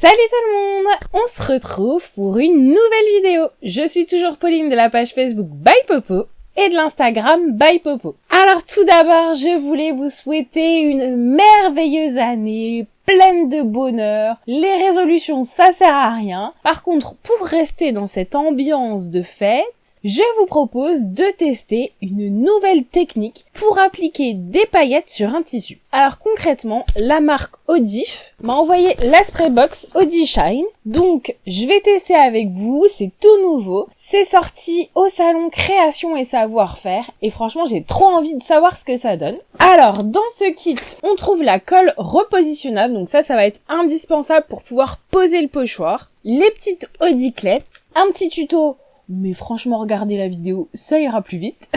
Salut tout le monde! On se retrouve pour une nouvelle vidéo. Je suis toujours Pauline de la page Facebook By Popo et de l'Instagram By Popo. Alors tout d'abord, je voulais vous souhaiter une merveilleuse année, pleine de bonheur. Les résolutions, ça sert à rien. Par contre, pour rester dans cette ambiance de fête, je vous propose de tester une nouvelle technique pour appliquer des paillettes sur un tissu. Alors concrètement, la marque Audif m'a envoyé la Spraybox Audishine. Donc, je vais tester avec vous, c'est tout nouveau. C'est sorti au salon Création et Savoir-faire et franchement, j'ai trop envie de savoir ce que ça donne. Alors, dans ce kit, on trouve la colle repositionnable. Donc ça va être indispensable pour pouvoir poser le pochoir. Les petites audiclettes, un petit tuto, mais franchement, regardez la vidéo, ça ira plus vite.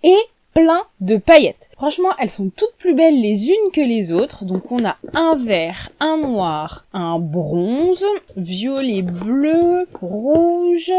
Et plein de paillettes. Franchement, elles sont toutes plus belles les unes que les autres. Donc on a un vert, un noir, un bronze, violet, bleu, rouge,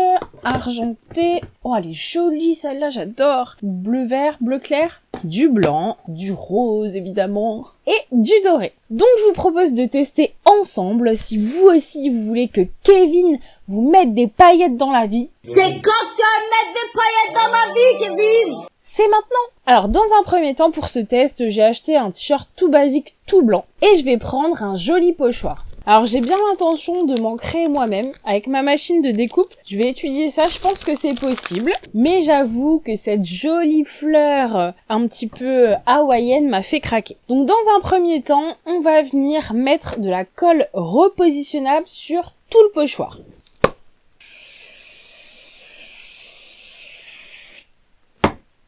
argenté. Oh, elle est jolie celle-là, j'adore. Bleu vert, bleu clair, du blanc, du rose évidemment et du doré. Donc je vous propose de tester ensemble si vous aussi vous voulez que Kevin vous mette des paillettes dans la vie. C'est quand tu vas mettre des paillettes dans ma vie, Kevin! C'est maintenant! Alors dans un premier temps pour ce test, j'ai acheté un t-shirt tout basique, tout blanc et je vais prendre un joli pochoir. Alors j'ai bien l'intention de m'en créer moi-même avec ma machine de découpe. Je vais étudier ça, je pense que c'est possible. Mais j'avoue que cette jolie fleur un petit peu hawaïenne m'a fait craquer. Donc dans un premier temps, on va venir mettre de la colle repositionnable sur tout le pochoir.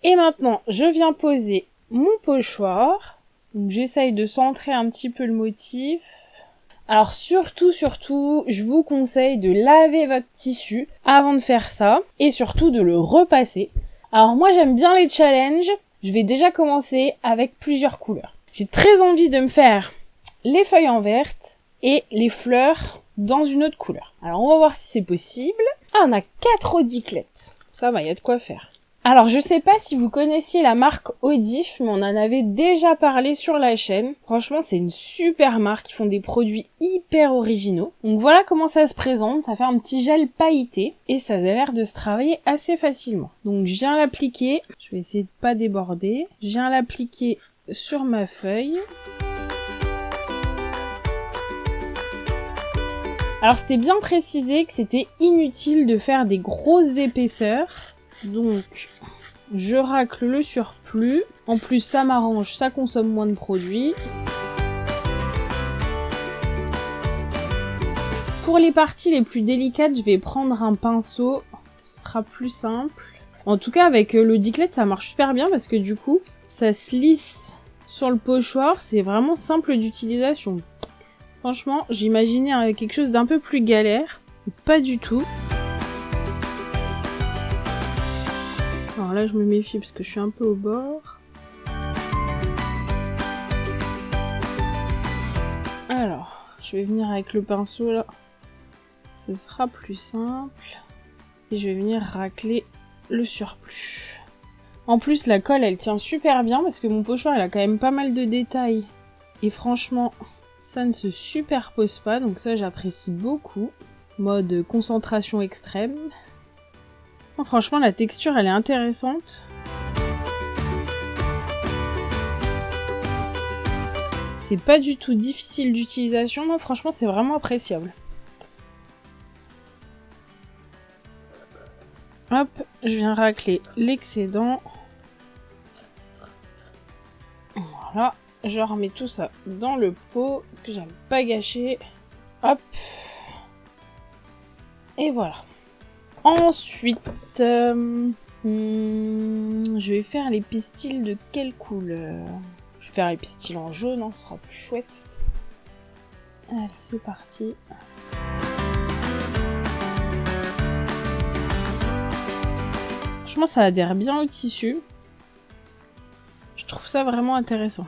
Et maintenant, je viens poser mon pochoir. Donc j'essaye de centrer un petit peu le motif. Alors surtout, je vous conseille de laver votre tissu avant de faire ça. Et surtout de le repasser. Alors moi j'aime bien les challenges. Je vais déjà commencer avec plusieurs couleurs. J'ai très envie de me faire les feuilles en verte et les fleurs dans une autre couleur. Alors on va voir si c'est possible. Ah, on a 4 audiclettes. Ça va, il y a de quoi faire. Alors je sais pas si vous connaissiez la marque Audif, mais on en avait déjà parlé sur la chaîne. Franchement c'est une super marque, ils font des produits hyper originaux. Donc voilà comment ça se présente, ça fait un petit gel pailleté et ça a l'air de se travailler assez facilement. Donc je viens l'appliquer, je vais essayer de pas déborder. Je viens l'appliquer sur ma feuille. Alors c'était bien précisé que c'était inutile de faire des grosses épaisseurs. Donc, je racle le surplus. En plus, ça m'arrange, ça consomme moins de produits. Pour les parties les plus délicates, je vais prendre un pinceau. Ce sera plus simple. En tout cas, avec l'audiclette, ça marche super bien parce que du coup, ça se lisse sur le pochoir. C'est vraiment simple d'utilisation. Franchement, j'imaginais quelque chose d'un peu plus galère. Pas du tout. Alors là, je me méfie parce que je suis un peu au bord. Alors, je vais venir avec le pinceau là. Ce sera plus simple. Et je vais venir racler le surplus. En plus, la colle, elle tient super bien parce que mon pochoir, elle a quand même pas mal de détails. Et franchement, ça ne se superpose pas. Donc ça, j'apprécie beaucoup. Mode concentration extrême. Franchement, la texture, elle est intéressante. C'est pas du tout difficile d'utilisation. Non, franchement, c'est vraiment appréciable. Hop, je viens racler l'excédent. Voilà, je remets tout ça dans le pot, parce que j'aime pas gâcher. Hop. Et voilà. Ensuite, je vais faire les pistils de quelle couleur? Je vais faire les pistils en jaune, hein, ce sera plus chouette. Allez, c'est parti. Franchement, ça adhère bien au tissu. Je trouve ça vraiment intéressant.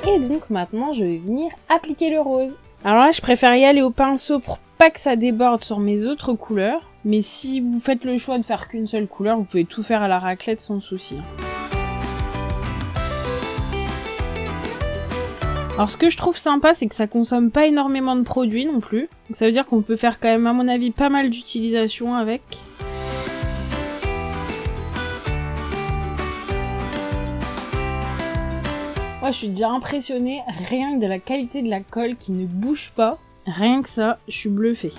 Et donc maintenant, je vais venir appliquer le rose. Alors là, je préfère y aller au pinceau pour pas que ça déborde sur mes autres couleurs. Mais si vous faites le choix de faire qu'une seule couleur, vous pouvez tout faire à la raclette sans souci. Alors ce que je trouve sympa, c'est que ça consomme pas énormément de produits non plus. Donc ça veut dire qu'on peut faire quand même, à mon avis, pas mal d'utilisation avec. Moi, je suis déjà impressionnée rien que de la qualité de la colle qui ne bouge pas. Rien que ça, je suis bluffée.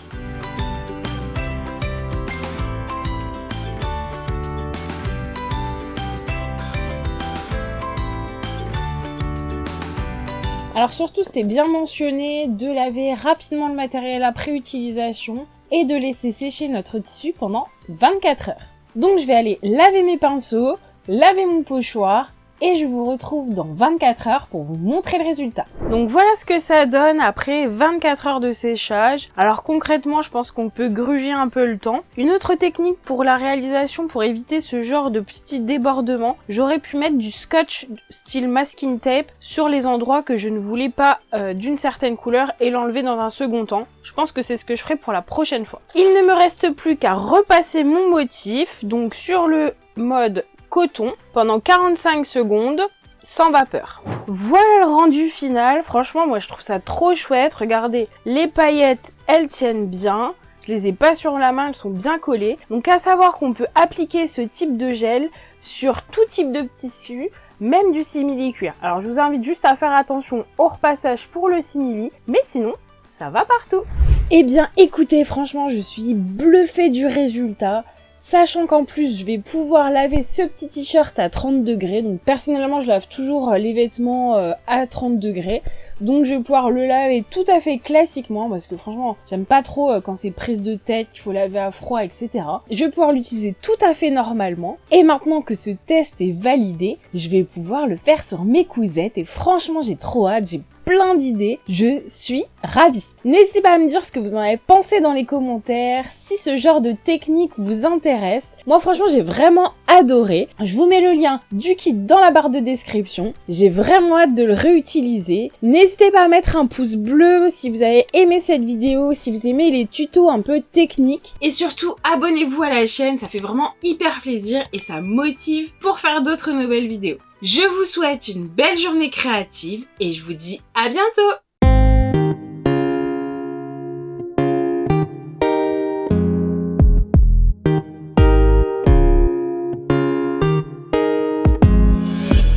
Alors surtout, c'était bien mentionné de laver rapidement le matériel après utilisation et de laisser sécher notre tissu pendant 24 heures. Donc je vais aller laver mes pinceaux, laver mon pochoir, et je vous retrouve dans 24 heures pour vous montrer le résultat. Donc voilà ce que ça donne après 24 heures de séchage. Alors concrètement, je pense qu'on peut gruger un peu le temps. Une autre technique pour la réalisation, pour éviter ce genre de petits débordements, j'aurais pu mettre du scotch style masking tape sur les endroits que je ne voulais pas d'une certaine couleur et l'enlever dans un second temps. Je pense que c'est ce que je ferai pour la prochaine fois. Il ne me reste plus qu'à repasser mon motif, donc sur le mode coton pendant 45 secondes sans vapeur. Voilà le rendu final. Franchement, moi je trouve ça trop chouette. Regardez, les paillettes, elles tiennent bien. Je les ai pas sur la main, elles sont bien collées. Donc à savoir qu'on peut appliquer ce type de gel sur tout type de tissu, même du simili-cuir. Alors je vous invite juste à faire attention au repassage pour le simili, mais sinon, ça va partout. Eh bien écoutez, franchement, je suis bluffée du résultat. Sachant qu'en plus, je vais pouvoir laver ce petit t-shirt à 30 degrés. Donc personnellement, je lave toujours les vêtements à 30 degrés. Donc je vais pouvoir le laver tout à fait classiquement. Parce que franchement, j'aime pas trop quand c'est prise de tête, qu'il faut laver à froid, etc. Je vais pouvoir l'utiliser tout à fait normalement. Et maintenant que ce test est validé, je vais pouvoir le faire sur mes cousettes. Et franchement, j'ai trop hâte, j'ai plein d'idées, je suis ravie. N'hésitez pas à me dire ce que vous en avez pensé dans les commentaires, si ce genre de technique vous intéresse. Moi franchement j'ai vraiment adoré. Je vous mets le lien du kit dans la barre de description. J'ai vraiment hâte de le réutiliser. N'hésitez pas à mettre un pouce bleu si vous avez aimé cette vidéo, si vous aimez les tutos un peu techniques. Et surtout abonnez-vous à la chaîne, ça fait vraiment hyper plaisir et ça motive pour faire d'autres nouvelles vidéos. Je vous souhaite une belle journée créative et je vous dis à bientôt!